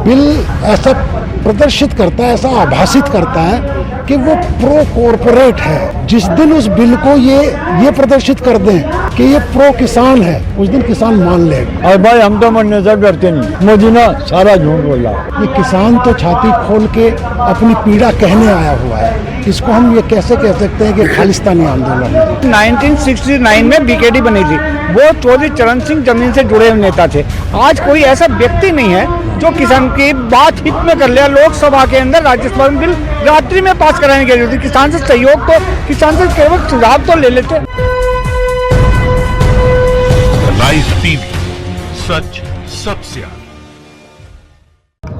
Bill ऐसा प्रदर्शित करता है, ऐसा आभासित करता है कि वो प्रो कॉरपोरेट है। जिस दिन उस बिल को ये प्रदर्शित कर दें कि ये प्रो किसान है, उस दिन किसान मान लेगा। और भाई हम तो मरने से डरते नहीं, मोदी ना सारा झूठ बोला। ये किसान तो छाती खोल के अपनी पीड़ा कहने आया हुआ है। इसको हम ये कैसे कह सकते हैं कि खालिस्तानी आंदोलन है। 1969 में बीकेडी बनी थी, वो चौधरी चरण सिंह जमीन से जुड़े हुए नेता थे। आज कोई ऐसा व्यक्ति नहीं है जो किसान की बात हित में कर लिया। लोकसभा के अंदर, राज्यसभा में बिल रात्रि में पास कराने की जरूरत थी। किसान से सहयोग तो, किसान से केवल सुझाव तो ले लेते। लाइव टीवी, सच सबसे आगे।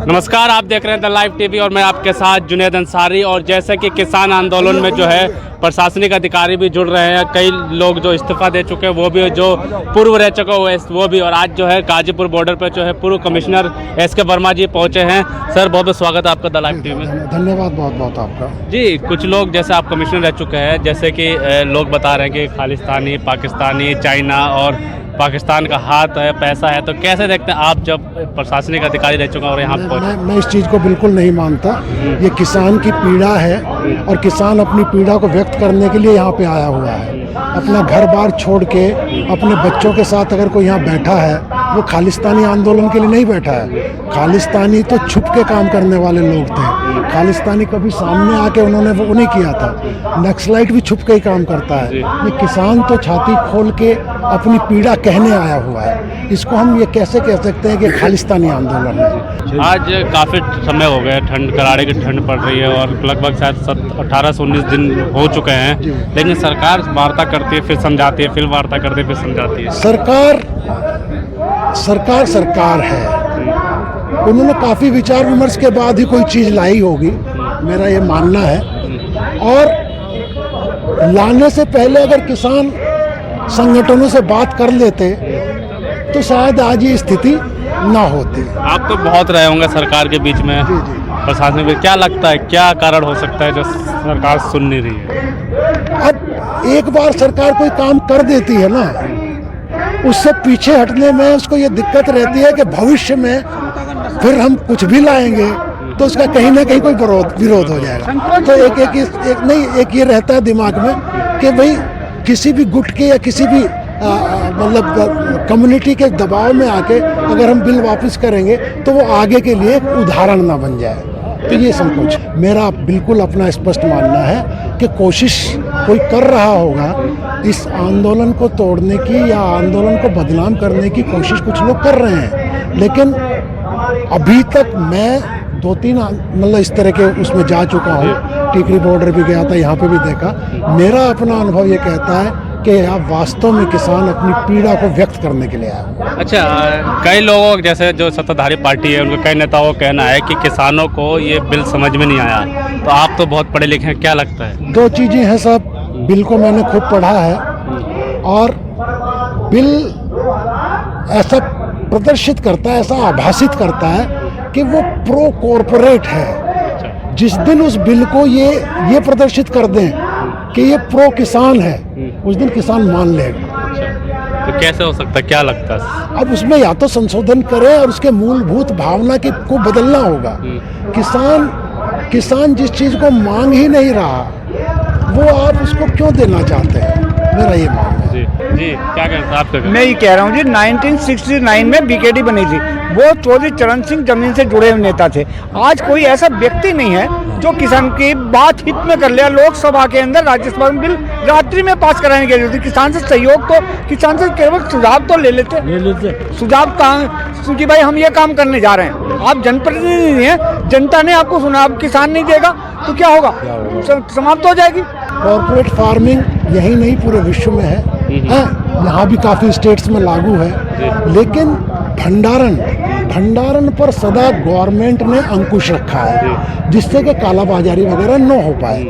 नमस्कार, आप देख रहे हैं द लाइव टीवी और मैं आपके साथ जुनेद अंसारी। और जैसे कि किसान आंदोलन में जो है प्रशासनिक अधिकारी भी जुड़ रहे हैं, कई लोग जो इस्तीफा दे चुके हैं वो भी, जो पूर्व रह चुके हैं वो भी। और आज जो है गाजीपुर बॉर्डर पर जो है पूर्व कमिश्नर एस.के. वर्मा जी पहुंचे हैं। सर, बहुत बहुत स्वागत है आपका द लाइव टीवी में। धन्यवाद बहुत बहुत आपका जी, कुछ लोग जैसे आप कमिश्नर रह चुके हैं, जैसे कि लोग बता रहे हैं कि खालिस्तानी, पाकिस्तानी, चाइना और पाकिस्तान का हाथ है, पैसा है, तो कैसे देखते हैं आप जब प्रशासनिक अधिकारी रह चुका और यहाँ पहुँचे? मैं इस चीज़ को बिल्कुल नहीं मानता। ये किसान की पीड़ा है और किसान अपनी पीड़ा को व्यक्त करने के लिए यहाँ पे आया हुआ है। अपना घर बार छोड़ के अपने बच्चों के साथ अगर कोई यहाँ बैठा है, वो खालिस्तानी आंदोलन के लिए नहीं बैठा है। खालिस्तानी तो छुप के काम करने वाले लोग थे। खालिस्तानी कभी सामने आके उन्होंने वो नहीं किया था। नक्सलाइट भी छुप के ही काम करता है। ये किसान तो छाती खोल के अपनी पीड़ा कहने आया हुआ है। इसको हम ये कैसे कह सकते हैं कि खालिस्तानी आंदोलन है। आज काफ़ी समय हो गया, ठंड, कराड़े की ठंड पड़ रही है और लगभग शायद 18 से 19 दिन हो चुके हैं, लेकिन सरकार वार्ता करती है, फिर समझाती है, फिर वार्ता करती है, फिर समझाती है। सरकार है। उन्होंने काफ़ी विचार विमर्श के बाद ही कोई चीज़ लाई होगी, मेरा ये मानना है। और लाने से पहले अगर किसान संगठनों से बात कर लेते तो शायद आज ये स्थिति ना होती। आप तो बहुत रहे होंगे सरकार के बीच में, प्रशासन में, क्या लगता है क्या कारण हो सकता है जो सरकार सुन नहीं रही है? अब एक बार सरकार कोई काम कर देती है ना, उससे पीछे हटने में उसको ये दिक्कत रहती है कि भविष्य में फिर हम कुछ भी लाएंगे तो उसका कहीं ना कहीं कोई विरोध हो जाएगा। तो एक ये रहता है दिमाग में कि भाई किसी भी गुट के या किसी भी मतलब कम्युनिटी के दबाव में आके अगर हम बिल वापस करेंगे तो वो आगे के लिए एक उदाहरण ना बन जाए। तो ये संकोच मेरा बिल्कुल अपना स्पष्ट मानना है कि कोशिश कोई कर रहा होगा इस आंदोलन को तोड़ने की या आंदोलन को बदनाम करने की कोशिश कुछ लोग कर रहे हैं। लेकिन अभी तक मैं 2-3 मतलब इस तरह के उसमें जा चुका हूँ। टिकरी बॉर्डर भी गया था, यहाँ पे भी देखा। मेरा अपना अनुभव ये कहता है कि आप वास्तव में किसान अपनी पीड़ा को व्यक्त करने के लिए आए। अच्छा, कई लोगों जैसे जो सत्ताधारी पार्टी है, उनके कई नेताओं का कहना है कि किसानों को ये बिल समझ में नहीं आया। तो आप तो बहुत पढ़े लिखे हैं, क्या लगता है? 2 चीज़ें हैं साहब। बिल को मैंने खुद पढ़ा है और बिल ऐसा प्रदर्शित करता है, ऐसा आभासित करता है कि वो प्रो कॉरपोरेट है। जिस दिन उस बिल को ये प्रदर्शित कर दें कि ये प्रो किसान है, उस दिन किसान मान लेगा। तो कैसे हो सकता है, क्या लगता है? अब उसमें या तो संशोधन करें और उसके मूलभूत भावना को बदलना होगा। किसान जिस चीज़ को मांग ही नहीं रहा, वो आप उसको क्यों देना चाहते हैं? मेरा ये मानना है। जी, क्या कहते हैं आप? मैं ये कह रहा हूँ जी, 1969 में बीकेडी बनी थी, वो चौधरी चरण सिंह जमीन से जुड़े हुए नेता थे। आज कोई ऐसा व्यक्ति नहीं है जो किसान की बात हित में कर लिया। लोकसभा के अंदर, राज्यसभा में बिल रात्रि में पास कराने की जरूरत थी। किसान से सहयोग तो, किसान से केवल सुझाव तो ले लेते। सुझाव कहाँ कि भाई हम ये काम करने जा रहे हैं। आप जनप्रतिनिधि हैं, जनता ने आपको सुना, आप किसान नहीं देगा तो क्या होगा? समाप्त हो जाएगी। कॉर्पोरेट फार्मिंग यही नहीं पूरे विश्व में है, यहाँ भी काफ़ी स्टेट्स में लागू है। लेकिन भंडारण पर सदा गवर्नमेंट ने अंकुश रखा है, जिससे कि कालाबाजारी वगैरह न हो पाए।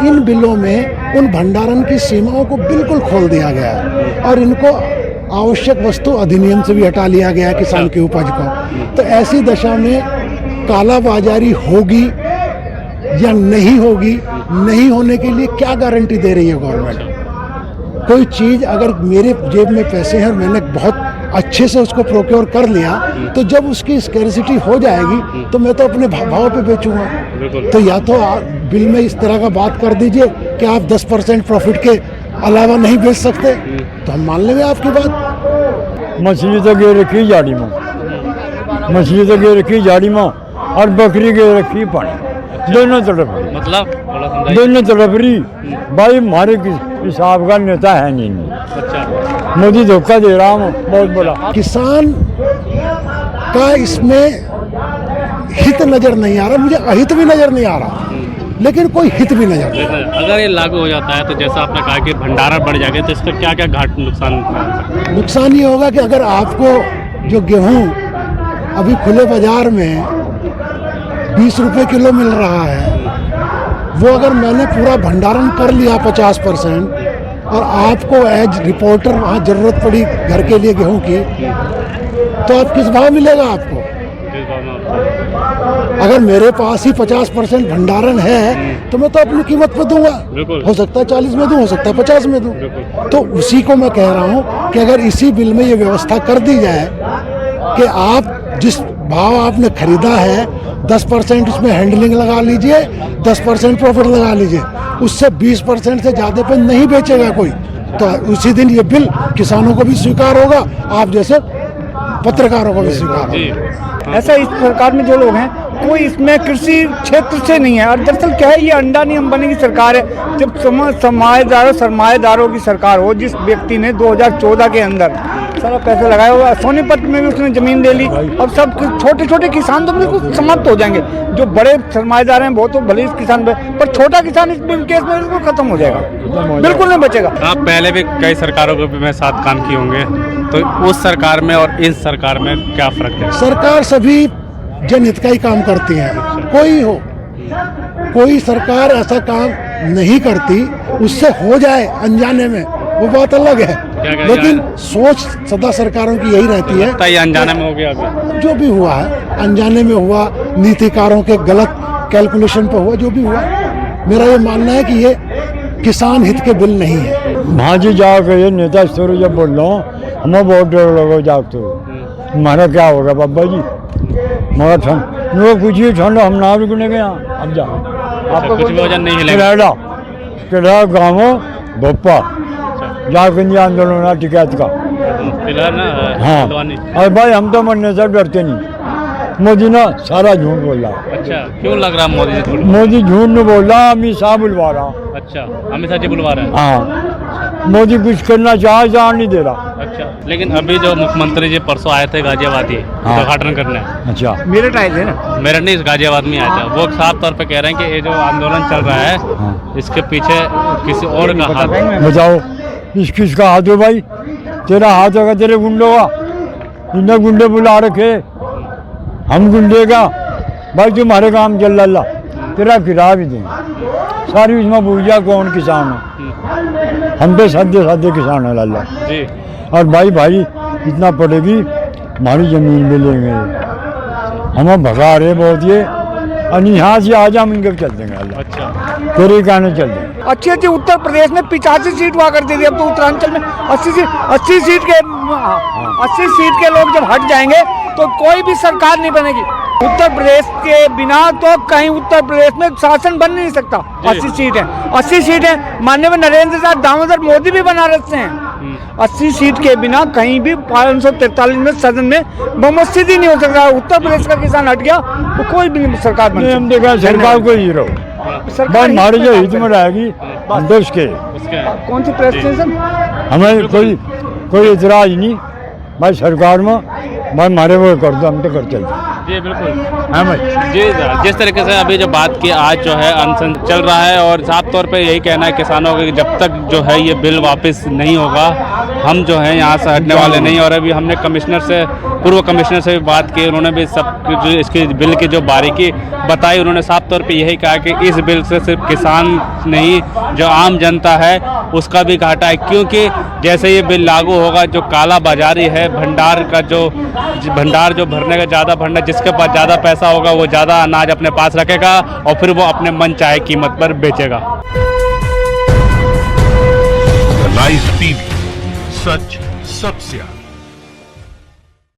इन बिलों में उन भंडारण की सीमाओं को बिल्कुल खोल दिया गया है और इनको आवश्यक वस्तु अधिनियम से भी हटा लिया गया है किसान की उपज को। तो ऐसी दशा में कालाबाजारी होगी या नहीं होगी, नहीं होने के लिए क्या गारंटी दे रही है गवर्नमेंट? कोई चीज़ अगर मेरे जेब में पैसे हैं, मैंने बहुत अच्छे से उसको प्रोक्योर कर लिया, तो जब उसकी स्कैरिसिटी हो जाएगी तो मैं तो अपने भाव पे बेचूंगा। तो या तो आप बिल में इस तरह का बात कर दीजिए कि आप 10% प्रॉफिट के अलावा नहीं बेच सकते, तो हम मान लेंगे आपकी बात। मछली तो गे रखी झाड़ी में, मछली तो गे रखी झाड़ी में और बकरी गे रखी पानी, दोनों तरफ मतलब थोड़ा समझाइए। दोनों तरफ रही। भाई हमारे हिसाब का नेता है नहीं, अच्छा, मोदी धोखा दे रहा हूँ बहुत बड़ा। किसान का इसमें हित नजर नहीं आ रहा, मुझे अहित भी नजर नहीं आ रहा, लेकिन कोई हित भी नजर नहीं। अगर ये लागू हो जाता है तो जैसा आपने कहा कि भंडारण बढ़ जाएगा, तो इसका क्या क्या घाट नुकसान? नुकसान ये होगा कि अगर आपको जो गेहूं अभी खुले बाजार में 20 रुपए किलो मिल रहा है, वो अगर मैंने पूरा भंडारण कर लिया 50% और आपको एज रिपोर्टर वहाँ ज़रूरत पड़ी घर के लिए गेहूं की, तो आप किस भाव मिलेगा आपको? अगर मेरे पास ही 50% भंडारण है तो मैं तो अपनी कीमत पे दूंगा, हो सकता है 40 में दूं, हो सकता है 50 में दूं। तो उसी को मैं कह रहा हूँ कि अगर इसी बिल में ये व्यवस्था कर दी जाए कि आप जिस भाव आपने खरीदा है 10% उसमें हैंडलिंग लगा लीजिए, 10% प्रॉफिट लगा लीजिए, उससे 20% से ज़्यादा पे नहीं बेचेगा कोई, तो उसी दिन ये बिल किसानों को भी स्वीकार होगा, आप जैसे पत्रकारों को भी स्वीकार होगा। ऐसा इस सरकार में जो लोग हैं कोई इसमें कृषि क्षेत्र से नहीं है। और दरअसल क्या है, ये अंडा नियम बने की सरकार है। जब सरमाएदारों की सरकार हो, जिस व्यक्ति ने 2014 के अंदर सारा पैसा लगाया हुआ, सोनीपत में भी उसने जमीन ले ली, अब सब छोटे छोटे किसान तो बिल्कुल समाप्त हो जाएंगे। जो बड़े सरमाएदार हैं वो तो भले इस किसान पर छोटा किसान इस केस में बिल्कुल खत्म हो जाएगा, बिल्कुल नहीं बचेगा। आप पहले भी कई सरकारों को भी मैं साथ काम किए होंगे, तो उस सरकार में और इस सरकार में क्या फर्क है? सरकार सभी जनहित का ही काम करती है, कोई हो, कोई सरकार ऐसा काम नहीं करती, उससे हो जाए अनजाने में वो बात अलग है, लेकिन सोच सदा सरकारों की यही रहती है। ये अनजाने में हो गया अभी? जो भी हुआ है अनजाने में हुआ, नीतिकारों के गलत कैलकुलेशन पे हुआ, जो भी हुआ, मेरा ये मानना है कि ये किसान हित के बिल नहीं है। वहाँ जी जाकर ये नेता स्तर जब बोल रहा हूँ, हमें बहुत डर लगा जागते हो, हमारा क्या होगा बाबा जी, मगर ठंड वो कुछ ही ठंड हम ना रुकने गए। अब जा आपको कुछ भी वजन नहीं हिलेगा? केड़ा गाँव भोपा जाकर आंदोलन टिकैत का ना। हाँ, अरे भाई हम तो मरने से डरते नहीं। मोदी ना सारा झूठ बोल रहा। अच्छा, क्यों लग रहा मोदी जी झूठ? मोदी झूठ नहीं बोल रहा, अमित शाह बुलवा रहा। अच्छा, अमित शाह जी बुलवा रहे हैं? हाँ, मोदी कुछ करना चाहे जान नहीं दे रहा। अच्छा, लेकिन अभी जो मुख्यमंत्री जी परसों आए थे गाजियाबाद ही उद्घाटन करने। अच्छा, मेरठ आए थे ना? मेरठ नहीं, गाजियाबाद में आया था। वो साफ तौर पे कह रहे हैं कि ये जो आंदोलन चल रहा है इसके पीछे किसी और का हाथ है। बताओ इस किसका हाथ हो भाई? तेरा हाथ होगा तेरे गुंडों का, इन्हें गुंडे बुला रखे, हम गुंडे का भाई तुम्हारे काम चल रहा, तेरा किराया भी देंगे सारी, उसमें पूछा कौन किसान है, हम तो सादे सादे किसान है लाला जी। और भाई इतना पड़ेगी हमारी जमीन में लेंगे, हमें भगा रहे बहुत ये, और यहाँ से आज हम इनके चल देंगे अल्लाह। अच्छा, तेरे कहने चल देंगे। अच्छी उत्तर प्रदेश में 85 सीट हुआ करती थी, अब तो उत्तरांचल में 80 सीट के लोग जब हट जाएंगे तो कोई भी सरकार नहीं बनेगी। उत्तर प्रदेश के बिना तो कहीं उत्तर प्रदेश में शासन बन नहीं सकता। 80 सीट है, माननीय नरेंद्र दास दामोदर मोदी भी बनारस से हैं। 80 सीट के बिना कहीं भी 543 में सदन में बहुमत सिद्ध ही नहीं हो सकता। उत्तर प्रदेश का किसान हट गया तो कोई भी सरकार बन हम देखा सरकार को ही रहो, हमारे जो हित में रहेगी देश के। कौन सी प्रेसिडेंट? हमें कोई इतराज नहीं भाई सरकार में, भाई मारे वो कर दो, हम तो कर चलते। जी बिल्कुल। हाँ भाई जी, जिस तरीके से अभी जो बात की, आज जो है अनशन चल रहा है और साफ तौर पे यही कहना है किसानों का कि जब तक जो है ये बिल वापस नहीं होगा हम जो है यहाँ से हटने वाले नहीं। और अभी हमने पूर्व कमिश्नर से भी बात की, उन्होंने भी सब जो इसके बिल की जो बारीकी बताई, उन्होंने साफ तौर पे यही कहा कि इस बिल से सिर्फ किसान नहीं, जो आम जनता है उसका भी घाटा है, क्योंकि जैसे ये बिल लागू होगा जो काला बाजारी है, भंडार जो भरने का ज़्यादा भंडार, जिसके पास ज़्यादा पैसा होगा वो ज़्यादा अनाज अपने पास रखेगा और फिर वो अपने मन चाहे कीमत पर बेचेगा। लाइव टीवी, सच सबसे आगे।